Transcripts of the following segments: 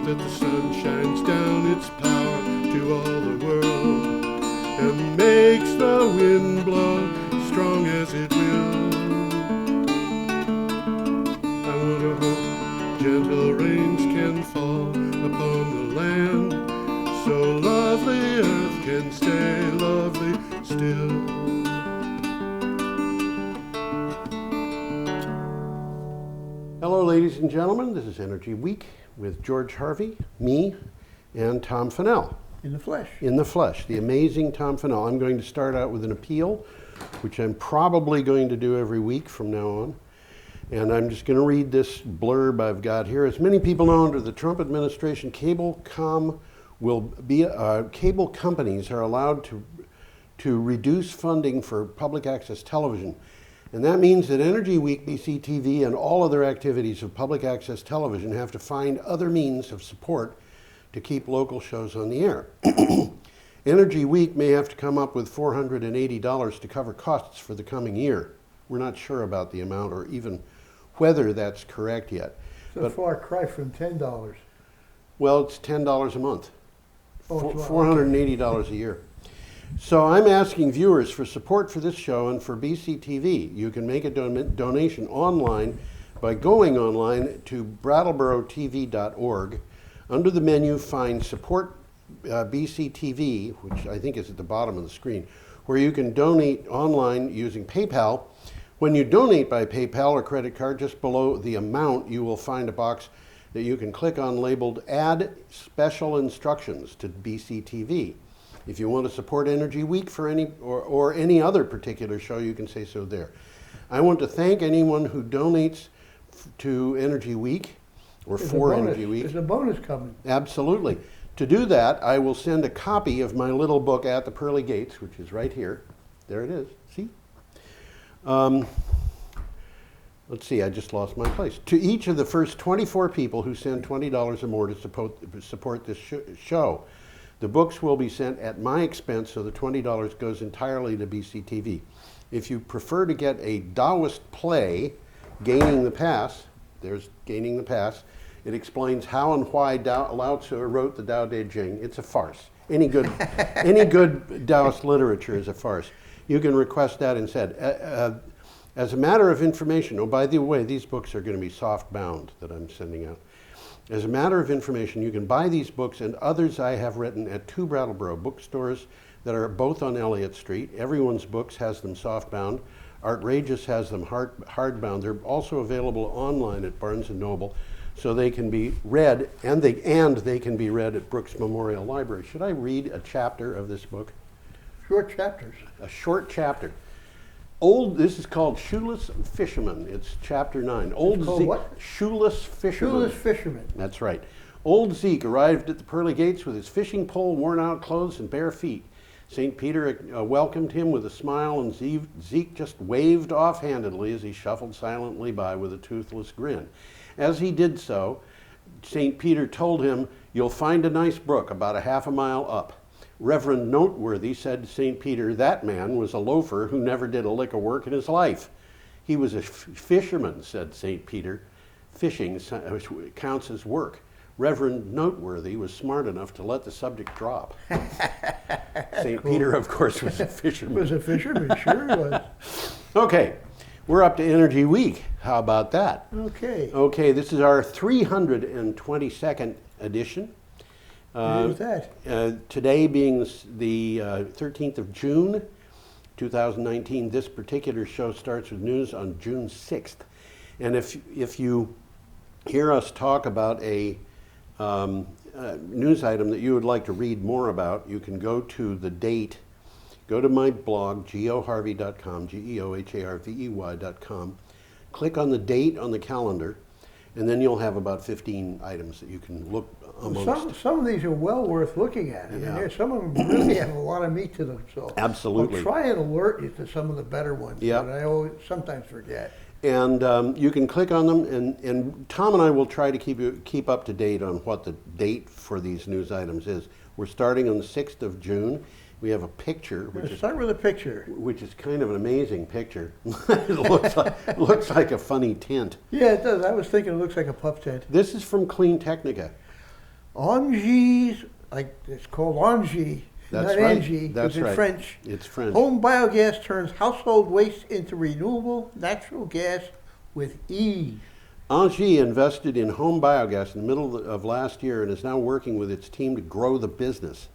that the sun shines down its power to all the world and makes the wind blow strong as it will. I wonder how gentle rains can fall upon the land, so lovely earth can stay lovely still. Hello, ladies and gentlemen. This is Energy Week with George Harvey, me, and Tom Fennell. In the flesh. In the flesh, the amazing Tom Fennell. I'm going to start out with an appeal, which I'm probably going to do every week from now on. And I'm just going to read this blurb I've got here. As many people know, under the Trump administration, cable companies are allowed to reduce funding for public access television. And that means that Energy Week, BCTV, and all other activities of public access television have to find other means of support to keep local shows on the air. Energy Week may have to come up with $480 to cover costs for the coming year. We're not sure about the amount or even whether that's correct yet. It's a far cry from $10. Well, it's $10 a month, $480 okay. a year. So I'm asking viewers for support for this show and for BCTV. You can make a donation online by going online to brattleboro.tv.org. Under the menu, find Support BCTV, which I think is at the bottom of the screen, where you can donate online using PayPal. When you donate by PayPal or credit card, just below the amount, you will find a box that you can click on labeled Add Special Instructions to BCTV. If you want to support Energy Week for any or any other particular show, you can say so there. I want to thank anyone who donates to Energy Week or for Energy Week. There's a bonus coming. Absolutely. To do that, I will send a copy of my little book, At the Pearly Gates, which is right here. There it is. See? Let's see, I just lost my place. To each of the first 24 people who send $20 or more to support this show. The books will be sent at my expense, so the $20 goes entirely to BCTV. If you prefer to get a Taoist play, Gaining the Pass, there's Gaining the Pass, it explains how and why Lao Tzu wrote the Tao Te Ching. It's a farce. Any good Taoist literature is a farce. You can request that instead. As a matter of information, oh, by the way, these books are going to be soft bound that I'm sending out. As a matter of information, you can buy these books and others I have written at two Brattleboro bookstores that are both on Elliott Street. Everyone's Books has them softbound. Outrageous has them hardbound. They're also available online at Barnes & Noble, so they can be read, and they can be read at Brooks Memorial Library. Should I read a chapter of this book? Short chapters. A short chapter. This is called Shoeless Fisherman. It's chapter 9. What? Shoeless Fisherman. Shoeless Fisherman. That's right. Old Zeke arrived at the pearly gates with his fishing pole, worn out clothes, and bare feet. St. Peter welcomed him with a smile, and Zeke just waved offhandedly as he shuffled silently by with a toothless grin. As he did so, St. Peter told him, "You'll find a nice brook about a half a mile up." Reverend Noteworthy said to St. Peter, "That man was a loafer who never did a lick of work in his life." "He was a fisherman," said St. Peter. "Fishing counts as work." Reverend Noteworthy was smart enough to let the subject drop. St. Cool. Peter, of course, was a fisherman. Was a fisherman, sure was. Okay, we're up to Energy Week. How about that? Okay. Okay, this is our 322nd edition. Who's that? Today being the 13th of June, 2019, this particular show starts with news on June 6th. And if you hear us talk about a news item that you would like to read more about, you can go to the date, go to my blog, geoharvey.com, geoharvey.com, click on the date on the calendar, and then you'll have about 15 items that you can look amongst. Some of these are well worth looking at. I mean, some of them really have a lot of meat to them. So absolutely. I'll try and alert you to some of the better ones, but I sometimes forget. And you can click on them, and Tom and I will try to keep up to date on what the date for these news items is. We're starting on the 6th of June. We have a picture. Start with a picture. Which is kind of an amazing picture. It looks like a funny tent. Yeah, it does. I was thinking it looks like a pup tent. This is from Clean Technica. Angie's, like it's called Angie, That's not right. Angie, That's because it's right. French. It's French. Home biogas turns household waste into renewable natural gas with ease. Angie invested in home biogas in the middle of last year and is now working with its team to grow the business.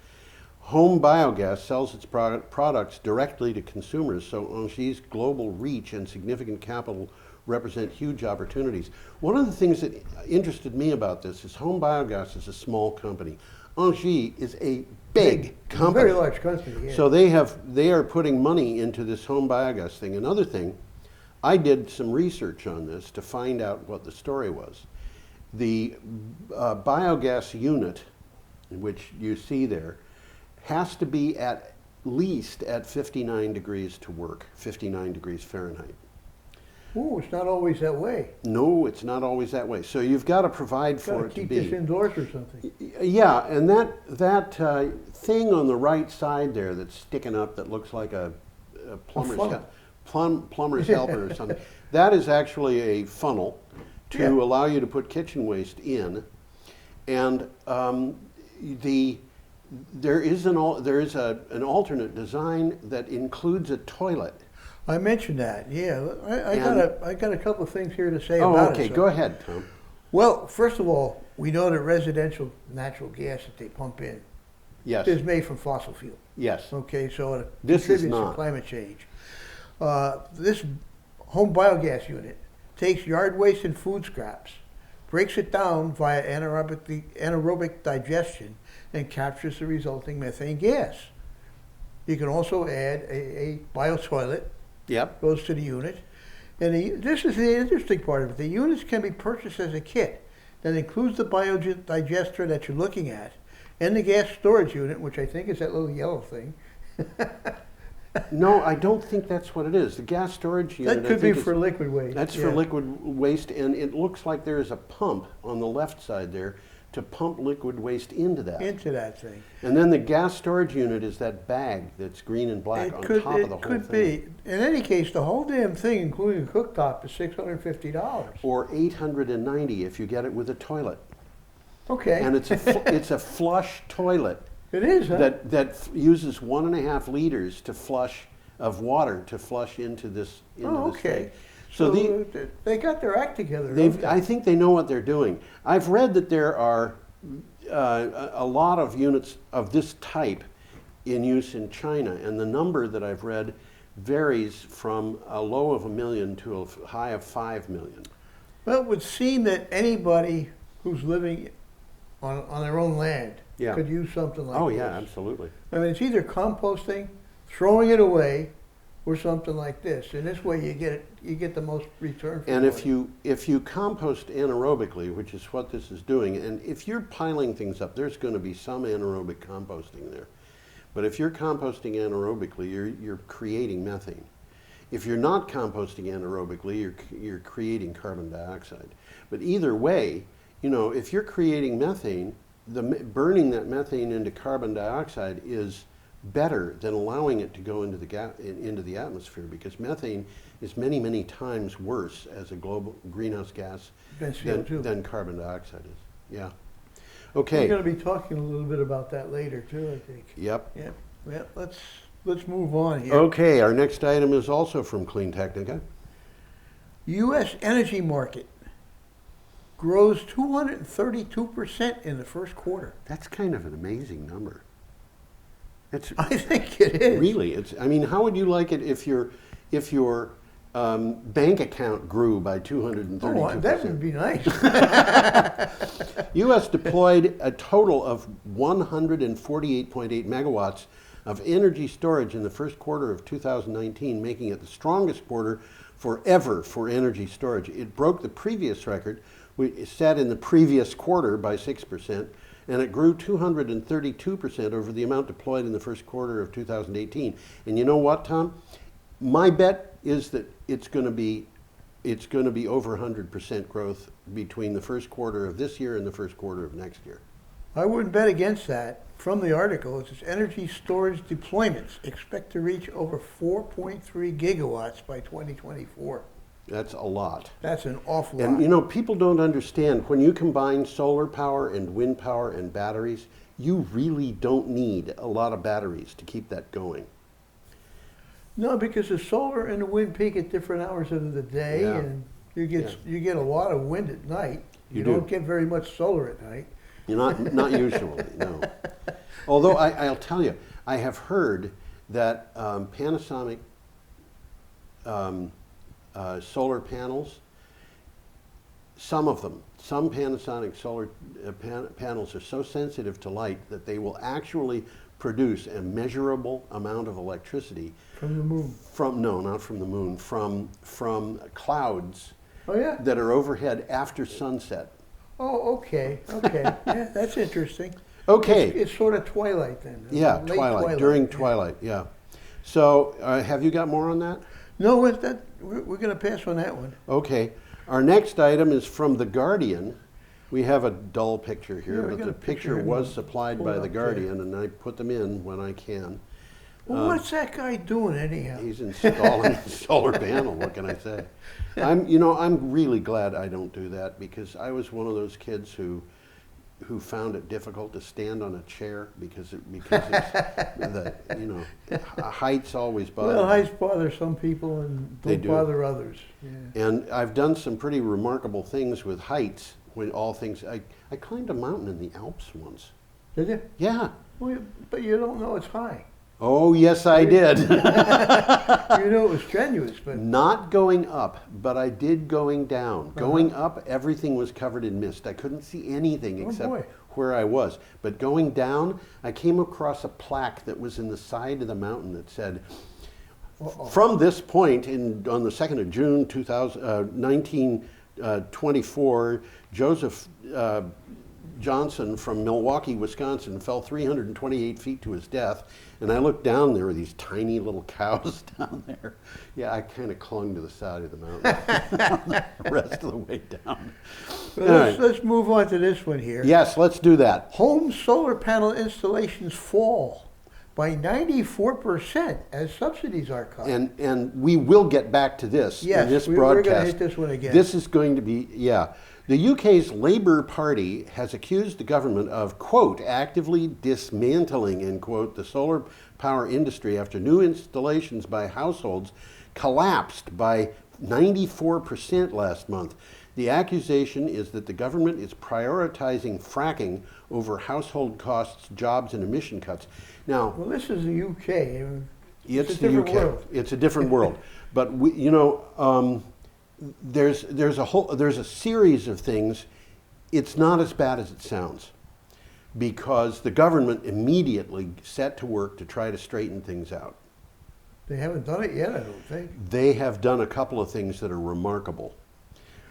Home Biogas sells its products directly to consumers, so Angie's global reach and significant capital represent huge opportunities. One of the things that interested me about this is Home Biogas is a small company. Angie is a big company. Very large company, yeah. So they are putting money into this home biogas thing. Another thing, I did some research on this to find out what the story was. The biogas unit, which you see there, has to be at least at 59 degrees to work, 59 degrees Fahrenheit. Ooh, it's not always that way. No, it's not always that way. So you've got to provide for it to Keep be. this indoors or something. Yeah, and that thing on the right side there that's sticking up that looks like a plumber's helper or something, that is actually a funnel to allow you to put kitchen waste in. And there is an alternate design that includes a toilet. I mentioned that, yeah. I got a couple of things here to say Oh, about okay, it. go ahead, Tom. Well, first of all, we know that residential natural gas that they pump in Yes. is made from fossil fuel. Yes. Okay, so it This is contributes to not. climate change. This home biogas unit takes yard waste and food scraps, breaks it down via anaerobic digestion, and captures the resulting methane gas. You can also add a biotoilet. Yep. Goes to the unit. And this is the interesting part of it. The units can be purchased as a kit that includes the biodigester that you're looking at and the gas storage unit, which I think is that little yellow thing. No, I don't think that's what it is. The gas storage unit. That could be for liquid waste. That's for liquid waste, and it looks like there is a pump on the left side there to pump liquid waste into that. Into that thing. And then the gas storage unit is that bag that's green and black on top of the whole thing. It could be. In any case, the whole damn thing, including the cooktop, is $650. Or $890 if you get it with a toilet. Okay. And it's a flush toilet. It is, huh? That uses 1.5 liters of water to flush into this thing. So they got their act together. I think they know what they're doing. I've read that there are a lot of units of this type in use in China, and the number that I've read varies from a low of 1 million to a high of 5 million. Well, it would seem that anybody who's living on their own land could use something like this. Oh yeah, absolutely. I mean, it's either composting, throwing it away, or something like this. And this way you get the most return for And money. if you compost anaerobically, which is what this is doing, and if you're piling things up, there's going to be some anaerobic composting there. But if you're composting anaerobically, you're creating methane. If you're not composting anaerobically, you're creating carbon dioxide. But either way, if you're creating methane, burning that methane into carbon dioxide is better than allowing it to go into the atmosphere, because methane is many, many times worse as a global greenhouse gas than carbon dioxide is. Yeah. Okay. We're going to be talking a little bit about that later too, I think. Yep. Yeah. Well, let's move on here. Okay, our next item is also from Clean Technica. U.S. energy market grows 232% in the first quarter. That's kind of an amazing number. I think it is. Really, I mean, how would you like it if your bank account grew by 232%? Oh, that would be nice. U.S. deployed a total of 148.8 megawatts of energy storage in the first quarter of 2019, making it the strongest quarter forever for energy storage. It broke the previous record, set in the previous quarter, by 6%. And it grew 232% over the amount deployed in the first quarter of 2018. And you know what, Tom? My bet is that it's going to be over 100% growth between the first quarter of this year and the first quarter of next year. I wouldn't bet against that. From the article, it says energy storage deployments expect to reach over 4.3 gigawatts by 2024. That's a lot. That's an awful lot. And you know, people don't understand, when you combine solar power and wind power and batteries, you really don't need a lot of batteries to keep that going. No, because the solar and the wind peak at different hours of the day, Yeah. and you get a lot of wind at night. You don't do. get very much solar at night. You're not usually, no. Although I'll tell you, I have heard that Panasonic solar panels, some Panasonic solar panels are so sensitive to light that they will actually produce a measurable amount of electricity From the moon. not from the moon, from clouds Oh, yeah? that are overhead after sunset. Oh, okay. Yeah, that's interesting. Okay. It's sort of twilight then. Yeah, late twilight, during yeah. twilight, yeah. So, have you got more on that? No, we're going to pass on that one. Okay. Our next item is from The Guardian. We have a dull picture here, Yeah, we but got the a picture picture here. was supplied Pull by it The up there. Guardian, and I put them in when I can. Well, what's that guy doing anyhow? He's installing a solar panel, what can I say? I'm really glad I don't do that, because I was one of those kids who found it difficult to stand on a chair because heights always bother Well, me. heights bother some people and They don't do. bother others. Yeah. And I've done some pretty remarkable things with heights. I climbed a mountain in the Alps once. Did you? Yeah. Well, but you don't know it's high. Oh, yes, I did. You know it was strenuous, but Not going up, but I did going down. Uh-huh. Going up, everything was covered in mist. I couldn't see anything Oh, except boy. where I was. But going down, I came across a plaque that was in the side of the mountain that said, from this point on the 2nd of June 1924, Joseph Johnson from Milwaukee, Wisconsin, fell 328 feet to his death. And I looked down, there were these tiny little cows down there. Yeah, I kind of clung to the side of the mountain the rest of the way down. Well, All right. let's move on to this one here. Yes, let's do that. Home solar panel installations fall by 94% as subsidies are cut. And we will get back to this Yes, in this we're broadcast. gonna hit this one again. This is going to be, yeah. The UK's Labour Party has accused the government of, quote, actively dismantling, end quote, the solar power industry after new installations by households collapsed by 94% last month. The accusation is that the government is prioritizing fracking over household costs, jobs, and emission cuts. Now, Well, this is the UK. it's a the different UK. world. It's a different world. But there's a series of things. It's not as bad as it sounds, because the government immediately set to work to try to straighten things out. They haven't done it yet, I don't think. They have done a couple of things that are remarkable.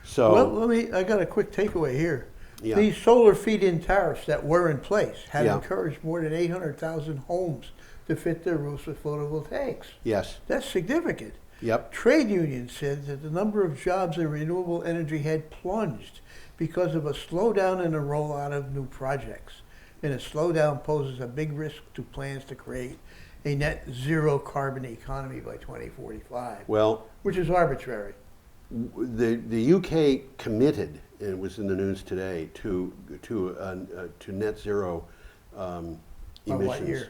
So, Well, I got a quick takeaway here. Yeah. These solar feed-in tariffs that were in place have Yeah. encouraged more than 800,000 homes to fit their roofs with photovoltaics. yes, That's significant. yep, Trade unions said that the number of jobs in renewable energy had plunged because of a slowdown in the rollout of new projects. And a slowdown poses a big risk to plans to create a net zero carbon economy by 2045, well, which is arbitrary. the UK committed, and it was in the news today, to net zero emissions. what year?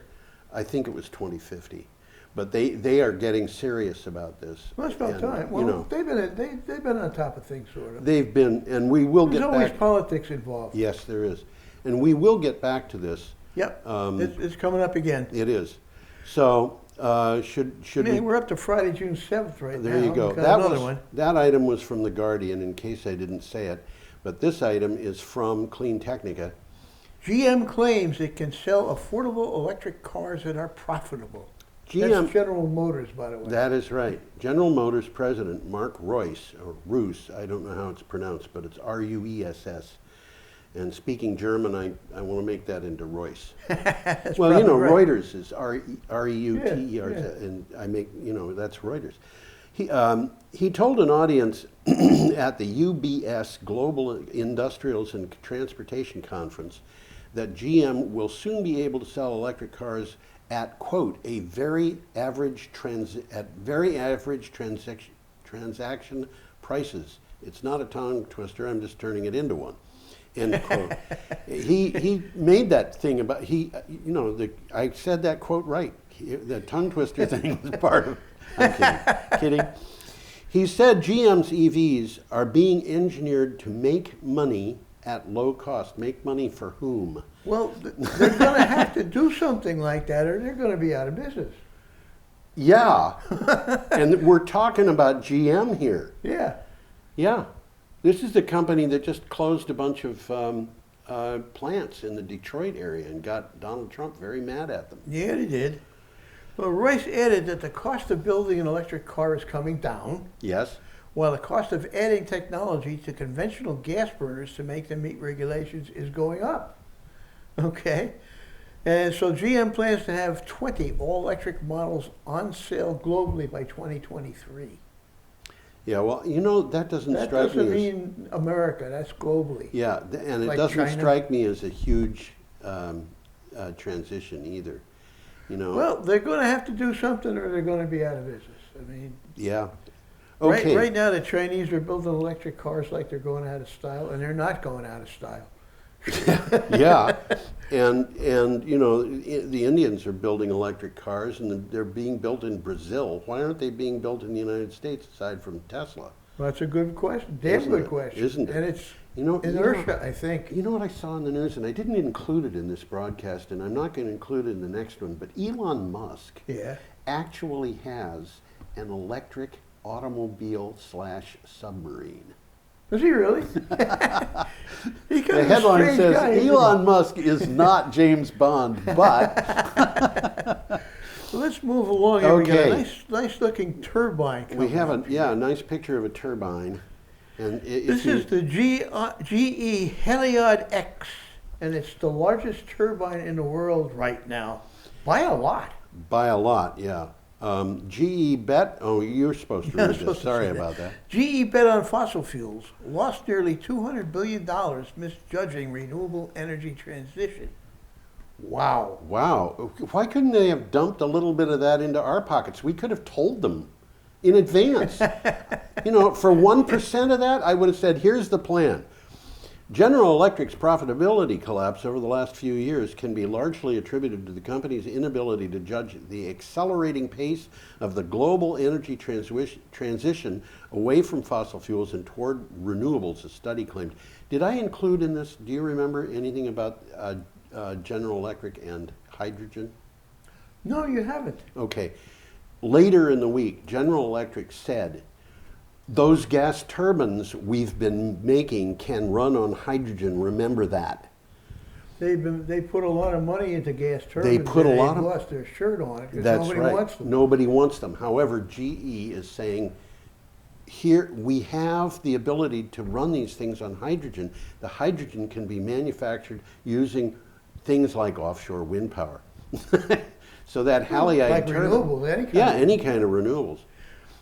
I think it was 2050. But they are getting serious about this. Well, it's about And, time. Well, they've been on top of things, sort of. they've been, and we will There's get always back. politics involved. Yes, there is, and we will get back to this. Yep, it's coming up again. It is. So should I mean, we? we're up to Friday, June 7th right now. There you go. We've got another one. That item was from The Guardian, in case I didn't say it. But this item is from Clean Technica. GM claims it can sell affordable electric cars that are profitable. GM, That's General Motors, by the way. that is right. General Motors President Mark Reuss, or Roos, I don't know how it's pronounced, but it's R-U-E-S-S. And speaking German, I want to make that into Reuss. That's Well, probably right. Reuters is R-E-U-T-E-R-S, Yeah, yeah. and I make, that's Reuters. He told an audience at the UBS Global Industrials and Transportation Conference that GM will soon be able to sell electric cars at, quote, a very average transaction prices. It's not a tongue twister. I'm just turning it into one. End quote. He made that thing about I said that quote right. The tongue twister thing was part of. I'm kidding. He said GM's EVs are being engineered to make money at low cost. Make money for whom? Well, they're going to have to do something like that, or they're going to be out of business. Yeah, and we're talking about GM here. Yeah. Yeah, this is the company that just closed a bunch of plants in the Detroit area and got Donald Trump very mad at them. Yeah, they did. Well, Royce added that the cost of building an electric car is coming down, Yes. while the cost of adding technology to conventional gas burners to make them meet regulations is going up. Okay? And so GM plans to have 20 all-electric models on sale globally by 2023. Yeah, well, that doesn't That strike doesn't me mean America, that's globally. Yeah, and it Like doesn't China? strike me as a huge transition either. Well, they're going to have to do something or they're going to be out of business. I mean, Yeah. Okay. right now the Chinese are building electric cars like they're going out of style, and they're not going out of style. Yeah, and the Indians are building electric cars, and they're being built in Brazil. Why aren't they being built in the United States aside from Tesla? Well, that's a good question. Damn Isn't good it? question. Isn't it? And it's You inertia, I think. You know what I saw in the news, and I didn't include it in this broadcast, and I'm not going to include it in the next one, but Elon Musk Yeah. actually has an electric automobile/submarine. Is he really? He The headline says Elon Musk is not James Bond, but Let's move along here. We got Okay. a nice looking turbine coming we have up. a nice picture of a turbine, and This is the GE Heliod X, and it's the largest turbine in the world right now, by a lot. by a lot, yeah. GE bet. Oh, you're supposed to Yeah, I'm read supposed this. to Sorry say that. about that. GE bet on fossil fuels, lost nearly $200 billion misjudging renewable energy transition. Wow. Wow. Why couldn't they have dumped a little bit of that into our pockets? We could have told them in advance. For 1% of that, I would have said, here's the plan. General Electric's profitability collapse over the last few years can be largely attributed to the company's inability to judge the accelerating pace of the global energy transition away from fossil fuels and toward renewables, a study claimed. Did I include in this, do you remember anything about General Electric and hydrogen? No, you haven't. Okay. Later in the week, General Electric said, those gas turbines we've been making can run on hydrogen. Remember that. They put a lot of money into gas turbines. They put a lot of. lost their shirt on it because That's nobody right. wants them. Nobody wants them. However, GE is saying, here we have the ability to run these things on hydrogen. The hydrogen can be manufactured using things like offshore wind power. So that halide Like turbine. renewables, any kind Yeah, of- any kind of renewables.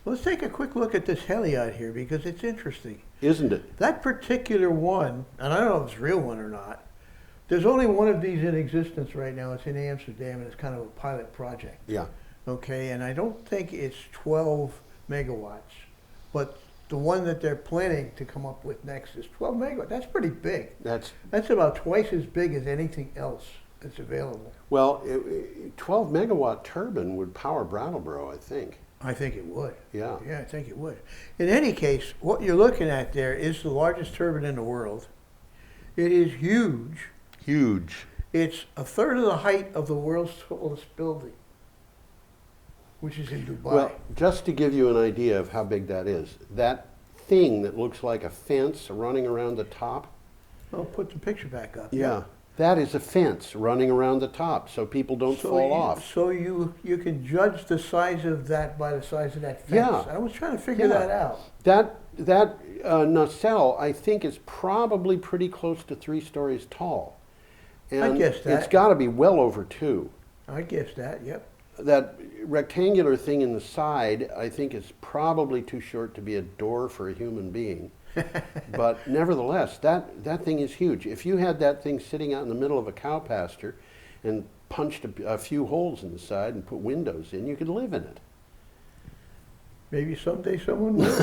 Let's take a quick look at this Heliod here because it's interesting. Isn't it? That particular one, and I don't know if it's a real one or not, there's only one of these in existence right now. It's in Amsterdam, and it's kind of a pilot project. Yeah. Okay, and I don't think it's 12 megawatts, but the one that they're planning to come up with next is 12 megawatts. That's pretty big. That's About twice as big as anything else that's available. Well, 12 megawatt turbine would power Brattleboro, I think. I think it would. Yeah. Yeah, I think it would. In any case, what you're looking at there is the largest turbine in the world. It is huge. Huge. It's a third of the height of the world's tallest building, which is in Dubai. Well, just to give you an idea of how big that is, that thing that looks like a fence running around the top, I'll put the picture back up. yeah, that is a fence running around the top so people don't fall off. So you can judge the size of that by the size of that fence. Yeah. I was trying to figure Yeah. that out. That nacelle, I think, is probably pretty close to 3 stories tall. And guess that. it's got to be well over 2. I guess that, yep. That rectangular thing in the side, I think, is probably too short to be a door for a human being. But nevertheless, that thing is huge. If you had that thing sitting out in the middle of a cow pasture and punched a few holes in the side and put windows in, you could live in it. Maybe someday someone will.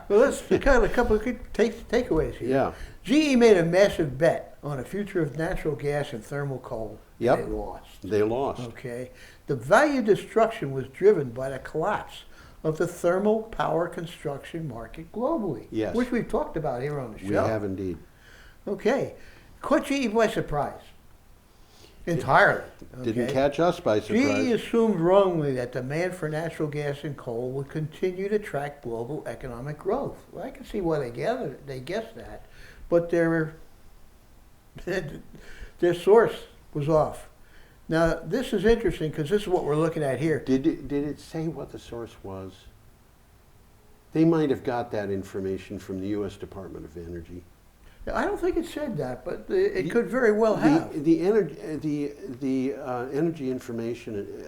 Well, let's kind of a couple of good takeaways here. Yeah. GE made a massive bet on the future of natural gas and thermal coal. Yep. And they lost. They lost. Okay. The value destruction was driven by the collapse of the thermal power construction market globally. Yes. Which we've talked about here on the show. We have indeed. Okay. Caught GE by surprise. Entirely. Didn't okay? catch us by surprise. GE assumed wrongly that demand for natural gas and coal would continue to track global economic growth. Well, I can see why they guessed that, but their source was off. Now, this is interesting because this is what we're looking at here. Did it say what the source was? They might have got that information from the U.S. Department of Energy. I don't think it said that, but it could very well have. The Energy Information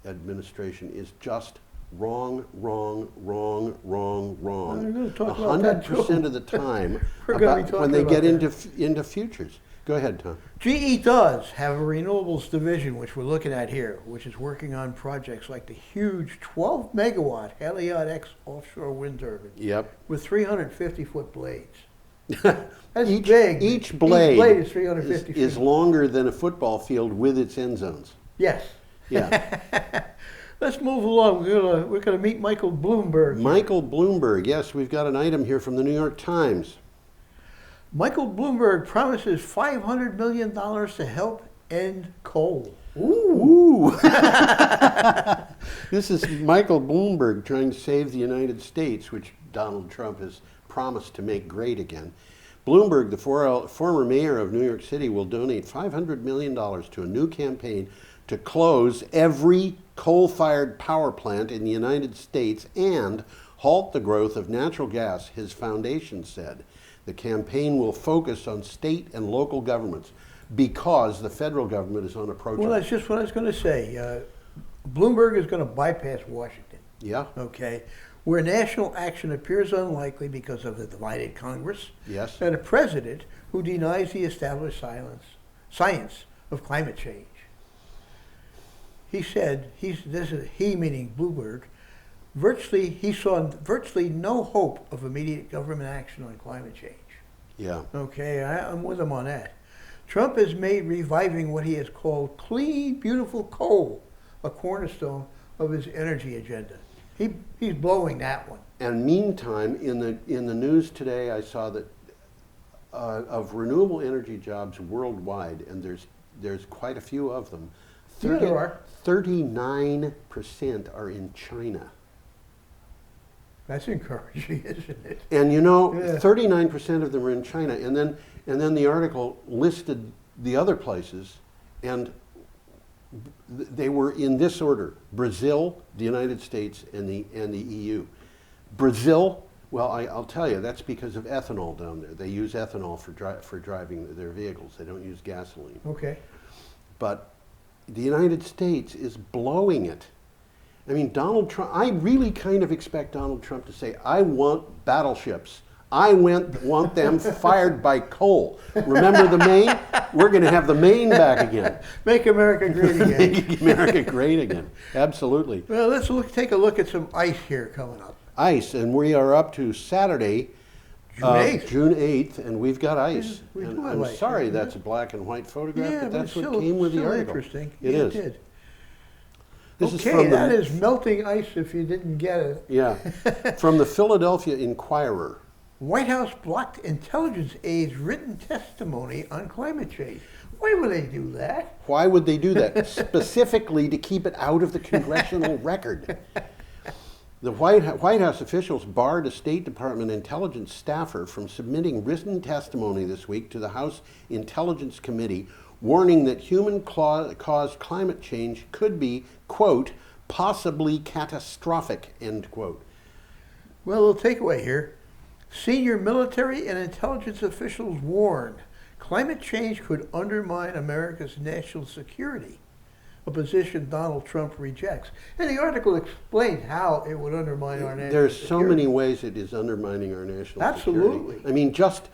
Administration is just wrong. We're going to talk about that too. 100% of the time We're going to be talking when they about get that. into futures. Go ahead, Tom. GE does have a renewables division, which we're looking at here, which is working on projects like the huge 12 megawatt Heli X offshore wind turbine. Yep. With 350-foot blades. That's big. Each blade is 350 feet. is longer than a football field with its end zones. Yes. Yeah. Let's move along. We're gonna meet Michael Bloomberg. Michael Bloomberg. Yes, we've got an item here from the New York Times. Michael Bloomberg promises $500 million to help end coal. Ooh. This is Michael Bloomberg trying to save the United States, which Donald Trump has promised to make great again. Bloomberg, the former mayor of New York City, will donate $500 million to a new campaign to close every coal-fired power plant in the United States and halt the growth of natural gas, his foundation said. The campaign will focus on state and local governments because the federal government is on approach. Well, that's just what I was going to say. Bloomberg is going to bypass Washington. Yeah. Okay. Where national action appears unlikely because of the divided Congress. Yes. And a president who denies the established science of climate change. He said, he meaning Bloomberg, he saw virtually no hope of immediate government action on climate change. Yeah. Okay, I'm with him on that. Trump has made reviving what he has called clean, beautiful coal a cornerstone of his energy agenda. He's blowing that one. And meantime, in the news today, I saw that of renewable energy jobs worldwide, and there's quite a few of them. Yeah, there are. 39% are in China. That's encouraging, isn't it? And you know, Yeah. 39% of them are in China, and then the article listed the other places, and they were in this order: Brazil, the United States, and the EU. Brazil, well, I'll tell you, that's because of ethanol down there. They use ethanol for driving their vehicles. They don't use gasoline. Okay. But the United States is blowing it. I mean, Donald Trump, I really kind of expect Donald Trump to say, I want battleships. I want them fired by coal. Remember the Maine? We're going to have the Maine back again. Make America great again. Make America great again. Absolutely. Well, let's take a look at some ice here coming up. Ice, and we are up to Saturday, June 8th, and we've got ice. We And do have I'm ice, sorry yeah. that's a black and white photograph, Yeah, but that's it's what came with the still article. interesting. It Yeah, is. It did. This is Okay, from that is melting ice if you didn't get it. Yeah, from the Philadelphia Inquirer. White House blocked intelligence aides' written testimony on climate change. Why would they do that? Why would they do that? Specifically to keep it out of the congressional record. The White House officials barred a State Department intelligence staffer from submitting written testimony this week to the House Intelligence Committee, warning that human-caused climate change could be, quote, possibly catastrophic, end quote. Well, the takeaway here. Senior military and intelligence officials warned climate change could undermine America's national security, a position Donald Trump rejects. And the article explains how it would undermine our national There's security. so many ways it is undermining our national Absolutely. security. I mean, just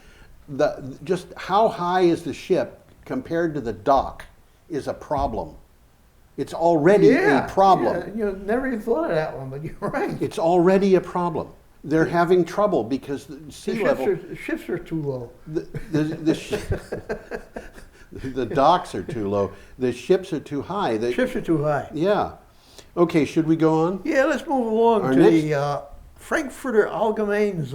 how high is the ship compared to the dock is a problem. It's already a problem. Yeah, you know, never even thought of that one, but you're right. It's already a problem. They're having trouble because the sea level. The ships are too low. The docks are too low. The ships are too high. Ships are too high. Yeah. Okay, should we go on? Yeah, let's move along Our to next- the Frankfurter Allgemeine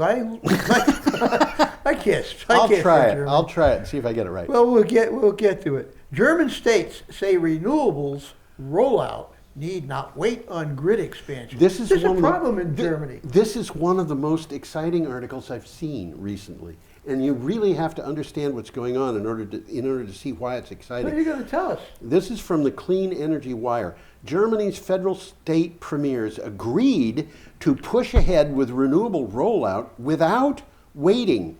I can't. I'll say try it. German. I'll try it and see if I get it right. Well, we'll get to it. German states say renewables rollout need not wait on grid expansion. There's a problem in Germany. This is one of the most exciting articles I've seen recently, and you really have to understand what's going on in order to see why it's exciting. What are you going to tell us? This is from the Clean Energy Wire. Germany's federal state premiers agreed to push ahead with renewable rollout without waiting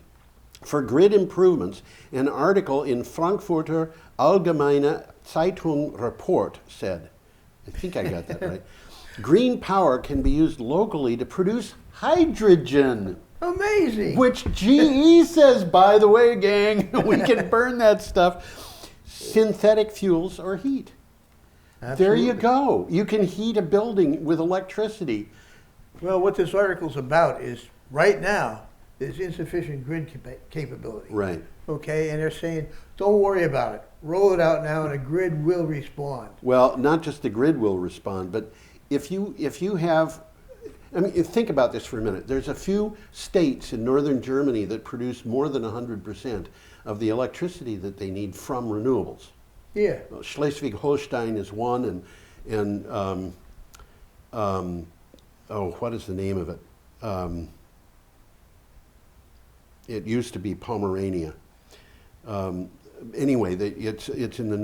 for grid improvements. An article in Frankfurter Allgemeine Zeitung Report said. I think I got that right. Green power can be used locally to produce hydrogen. Amazing. Which GE says, by the way, gang, we can burn that stuff. Synthetic fuels or heat. Absolutely. There you go. You can heat a building with electricity. Well, what this article's about is right now there's insufficient grid capability. Right. Okay, and they're saying, don't worry about it. Roll it out now and the grid will respond. Well, not just the grid will respond, but if you have, I mean, think about this for a minute. There's a few states in northern Germany that produce more than 100% of the electricity that they need from renewables. Yeah. Well, Schleswig-Holstein is one, and what is the name of it? It used to be Pomerania. Anyway, it's in the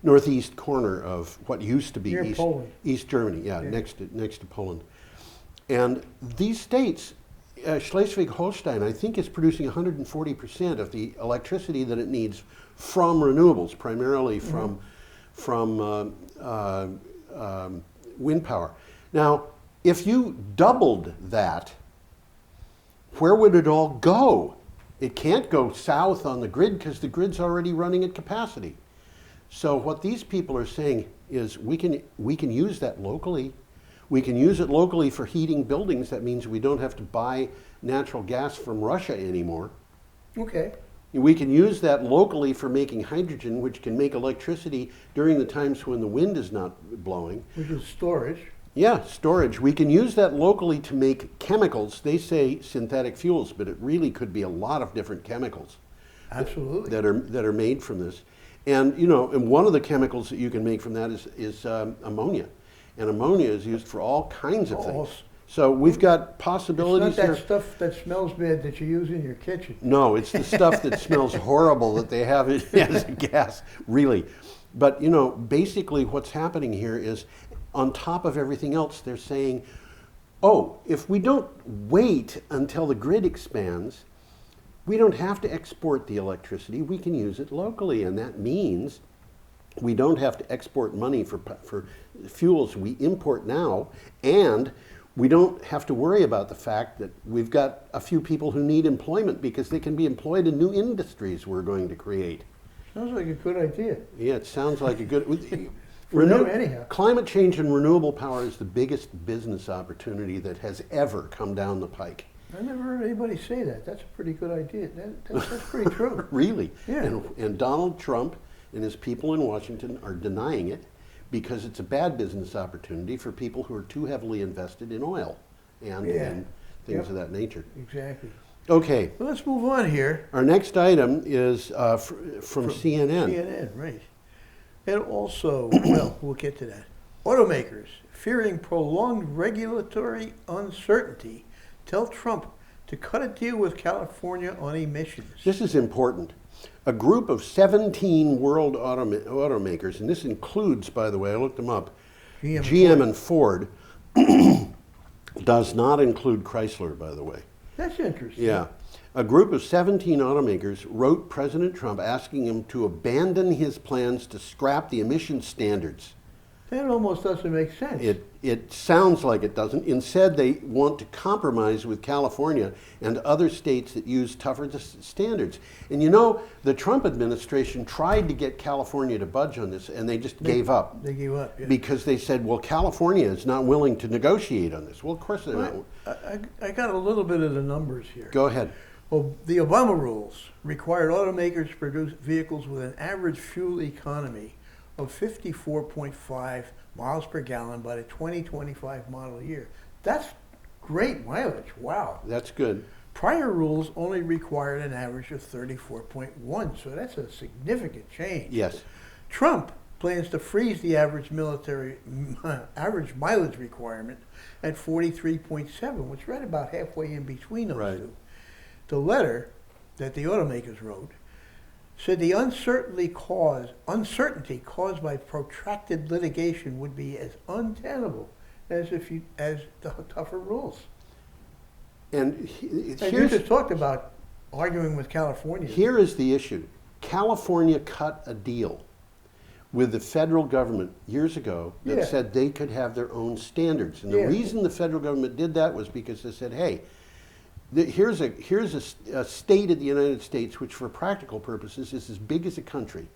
northeast corner of what used to be Near Poland. East Germany. Yeah, next to Poland. And these states, Schleswig-Holstein, I think, is producing 140% of the electricity that it needs from renewables, primarily from wind power. Now, if you doubled that, where would it all go? It can't go south on the grid because the grid's already running at capacity. So what these people are saying is we can use that locally. We can use it locally for heating buildings. That means we don't have to buy natural gas from Russia anymore. Okay. We can use that locally for making hydrogen, which can make electricity during the times when the wind is not blowing. Which is storage. Yeah, storage. We can use that locally to make chemicals. They say synthetic fuels, but it really could be a lot of different chemicals. Absolutely. That are made from this. And and one of the chemicals that you can make from that is ammonia. And ammonia is used for all kinds of things. So we've got possibilities it's not that here. stuff that smells bad that you use in your kitchen. No, it's the stuff that smells horrible that they have as a gas, really. But basically what's happening here is, on top of everything else, they're saying, oh, if we don't wait until the grid expands, we don't have to export the electricity. We can use it locally, and that means we don't have to export money for fuels we import now, and we don't have to worry about the fact that we've got a few people who need employment because they can be employed in new industries we're going to create. Sounds like a good idea. Yeah, it sounds like a good... For them, anyhow. Climate change and renewable power is the biggest business opportunity that has ever come down the pike. I never heard anybody say that. That's a pretty good idea. That's pretty true. Really. Yeah. And Donald Trump and his people in Washington are denying it because it's a bad business opportunity for people who are too heavily invested in oil and things of that nature. Exactly. Okay. Well, let's move on here. Our next item is from CNN. CNN, right. And also, well, we'll get to that. Automakers, fearing prolonged regulatory uncertainty, tell Trump to cut a deal with California on emissions. This is important. A group of 17 world automakers, and this includes, by the way, I looked them up, GM and Ford, does not include Chrysler, by the way. That's interesting. Yeah. A group of 17 automakers wrote President Trump asking him to abandon his plans to scrap the emission standards That almost doesn't make sense. It sounds like it doesn't. Instead, they want to compromise with California and other states that use tougher standards. And you know, the Trump administration tried to get California to budge on this, and they just gave up. They gave up, yeah. Because they said, well, California is not willing to negotiate on this. Well, of course they're not. I got a little bit of the numbers here. Go ahead. Well, the Obama rules required automakers to produce vehicles with an average fuel economy of 54.5 miles per gallon by the 2025 model year. That's great mileage. Wow. That's good. Prior rules only required an average of 34.1, so that's a significant change. Yes. Trump plans to freeze the average average mileage requirement at 43.7, which is right about halfway in between those two. The letter that the automakers wrote said the uncertainty caused by protracted litigation would be as untenable as the tougher rules. And you just talked about arguing with California. Here is the issue. California cut a deal with the federal government years ago that said they could have their own standards. And the reason the federal government did that was because they said, hey, here's a state of the United States which for practical purposes is as big as a country.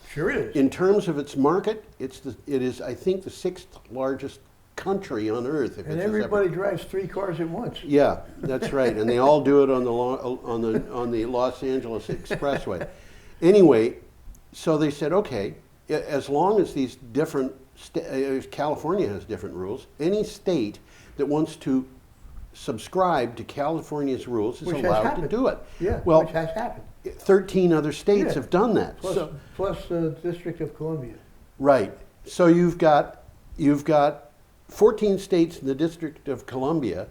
Sure is. In terms of its market, it is I think the 6th largest country on earth. And everybody drives 3 cars at once. Yeah, that's right. And they all do it on the Los Angeles Expressway. Anyway, so they said, okay, as long as these different California has different rules, any state that wants to subscribe to California's rules is allowed to do it. Yeah, well, which has happened. 13 other states have done that. Plus the District of Columbia. Right. So you've got 14 states in the District of Columbia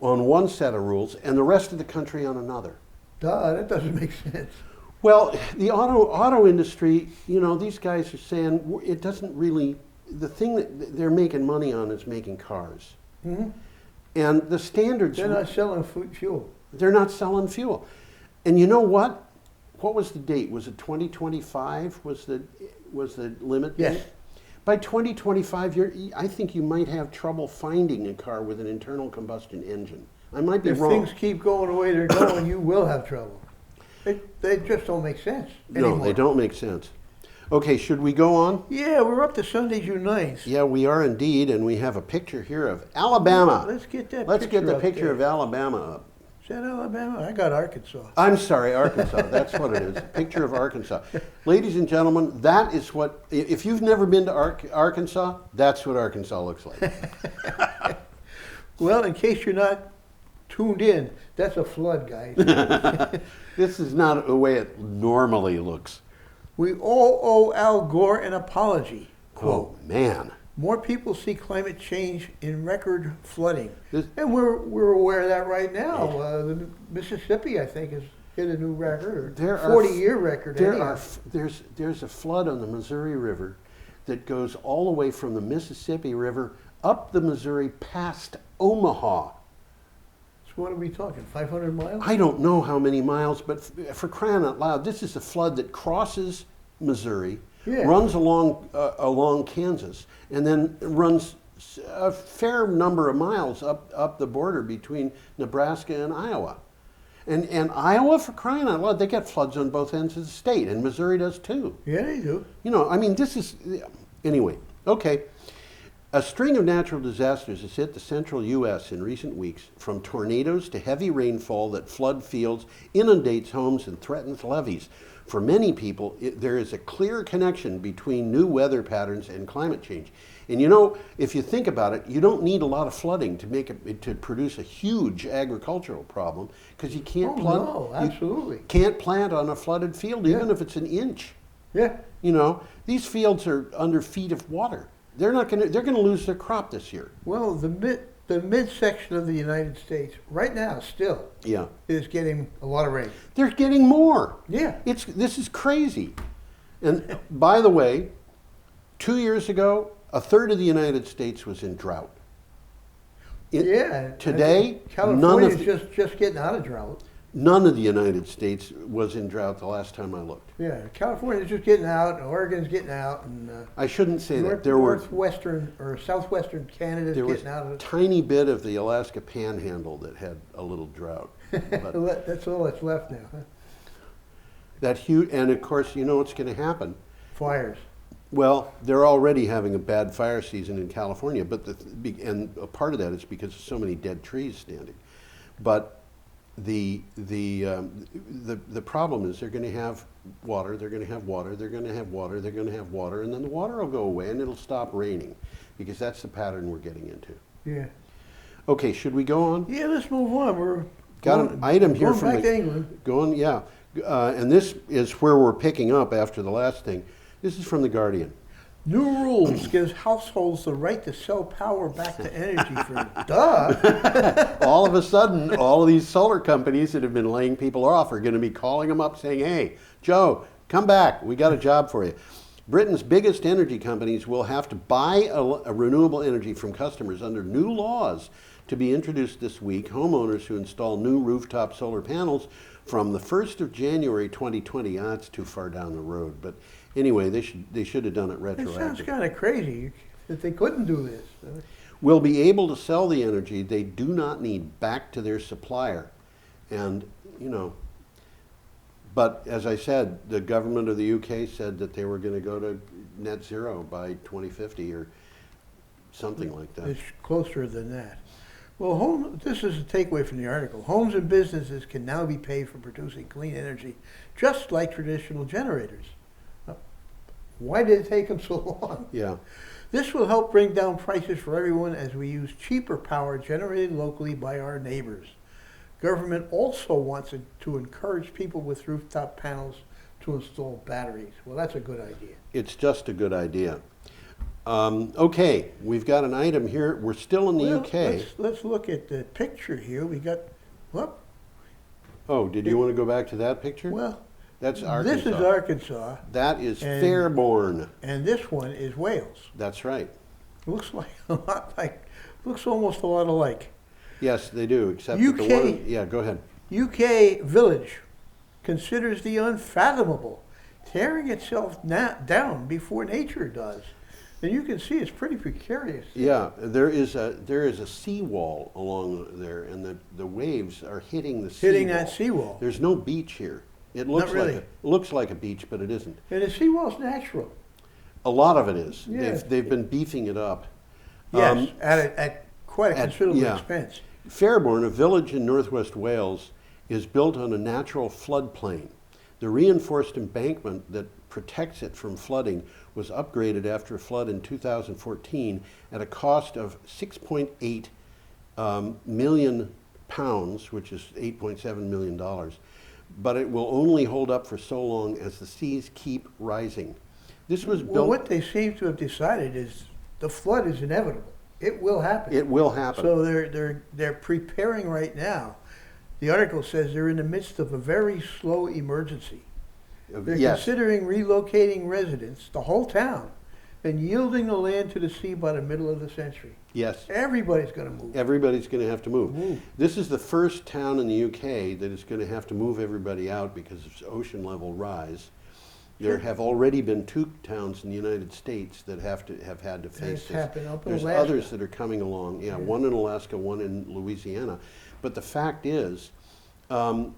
on one set of rules and the rest of the country on another. Duh, that doesn't make sense. Well, the auto industry, you know, these guys are saying it doesn't really, the thing that they're making money on is making cars. Mm-hmm. And the standards... They're not selling fuel. They're not selling fuel. And you know what? What was the date? Was it 2025 was the limit date? Yes. By 2025, I think you might have trouble finding a car with an internal combustion engine. I might be wrong. If things keep going the way they're going, you will have trouble. They just don't make sense anymore. No, they don't make sense. Okay, should we go on? Yeah, we're up to Sunday, June 9th. Yeah, we are indeed, and we have a picture here of Alabama. Let's get that Let's get the picture there. of Alabama up. Is that Alabama? I got Arkansas. I'm sorry, Arkansas. That's what it is. A picture of Arkansas. Ladies and gentlemen, that is what, if you've never been to Arkansas, that's what Arkansas looks like. Well, in case you're not tuned in, that's a flood, guys. This is not the way it normally looks. We all owe Al Gore an apology. Quote. Oh, man. More people see climate change in record flooding. And we're aware of that right now. The Mississippi, I think, has hit a new record, or 40-year record. There's a flood on the Missouri River that goes all the way from the Mississippi River up the Missouri past Omaha. So what are we talking, 500 miles? I don't know how many miles, but for crying out loud, this is a flood that crosses Missouri, runs along Kansas, and then runs a fair number of miles up the border between Nebraska and Iowa. And Iowa, for crying out loud, they get floods on both ends of the state, and Missouri does too. Yeah, they do. You know, I mean, this is, anyway, okay. A string of natural disasters has hit the central U.S. in recent weeks, from tornadoes to heavy rainfall that flood fields, inundates homes, and threatens levees. For many people, there is a clear connection between new weather patterns and climate change. And you know, if you think about it, you don't need a lot of flooding to produce a huge agricultural problem, because you can't plant. No, absolutely. You can't plant on a flooded field, even if it's an inch. Yeah. You know, these fields are under feet of water. They're going to lose their crop this year. Well, the midsection of the United States right now still is getting a lot of rain. They're getting more. Yeah. This is crazy. And by the way, 2 years ago, a third of the United States was in drought. Today, California's just getting out of drought. None of the United States was in drought the last time I looked. Yeah, California's just getting out, and Oregon's getting out, and I shouldn't say that. There were northwestern or southwestern Canada's there was getting out a of it. tiny bit of the Alaska Panhandle that had a little drought. But That's all that's left now. Huh? that huge, and of course, you know what's going to happen. Fires. Well, they're already having a bad fire season in California, but and a part of that is because of so many dead trees standing. But the problem is they're going to have water, they're going to have water, they're going to have water, they're going to have water, and then the water will go away and it'll stop raining, because that's the pattern we're getting into. Yeah. Okay, should we go on? Yeah, let's move on. We're Got an item here going from back to England. Going, yeah, and this is where we're picking up after the last thing. This is from the Guardian. New rules gives households the right to sell power back to energy for duh. All of a sudden, all of these solar companies that have been laying people off are going to be calling them up saying, hey, Joe, come back. We got a job for you. Britain's biggest energy companies will have to buy a renewable energy from customers under new laws to be introduced this week. Homeowners who install new rooftop solar panels from the 1st of January 2020. That's too far down the road. But anyway, they should have done it It sounds retroactively. kind of crazy that they couldn't do this. Will be able to sell the energy they do not need back to their supplier. And, you know, but as I said, the government of the UK said that they were going to go to net zero by 2050 or something like that. It's closer than that. Well, this is a takeaway from the article. Homes and businesses can now be paid for producing clean energy, just like traditional generators. Why did it take them so long? Yeah. This will help bring down prices for everyone as we use cheaper power generated locally by our neighbors. Government also wants to encourage people with rooftop panels to install batteries. Well, that's a good idea. It's just a good idea. Okay, we've got an item here. We're still in the UK. Let's look at the picture here. We got, whoop. Oh, did you want to go back to that picture? Well, that's Arkansas. this is Arkansas. That is and- Fairborn. And this one is Wales. That's right. It looks like a lot like, looks almost a lot alike. Yes, they do, except that the UK. one... Yeah, go ahead. UK Village considers the unfathomable, tearing itself down before nature does. And you can see it's pretty precarious. Yeah, there is a seawall along there, and the waves are hitting the seawall. Hitting that seawall. There's no beach here. It looks really. looks like a beach, but it isn't. And the seawall's natural. A lot of it is. Yeah. They've been beefing it up. Yes, at quite a considerable yeah. expense. Fairborn, a village in northwest Wales, is built on a natural floodplain. The reinforced embankment that protects it from flooding was upgraded after a flood in 2014 at a cost of £6.8 million, which is $8.7 million. But it will only hold up for so long as the seas keep rising. This was built... Well, what they seem to have decided is the flood is inevitable. It will happen. It will happen. So they're preparing right now. The article says they're in the midst of a very slow emergency. They're Yes. considering relocating residents, the whole town, and yielding the land to the sea by the middle of the century. Yes. Everybody's going to move. Everybody's going to have to move. Move. This is the first town in the UK that is going to have to move everybody out because of ocean level rise. There have already been 2 towns in the United States that have had to face It's this. happened up in There's Alaska. others that are coming along. Yeah, one in Alaska, one in Louisiana. But the fact is, what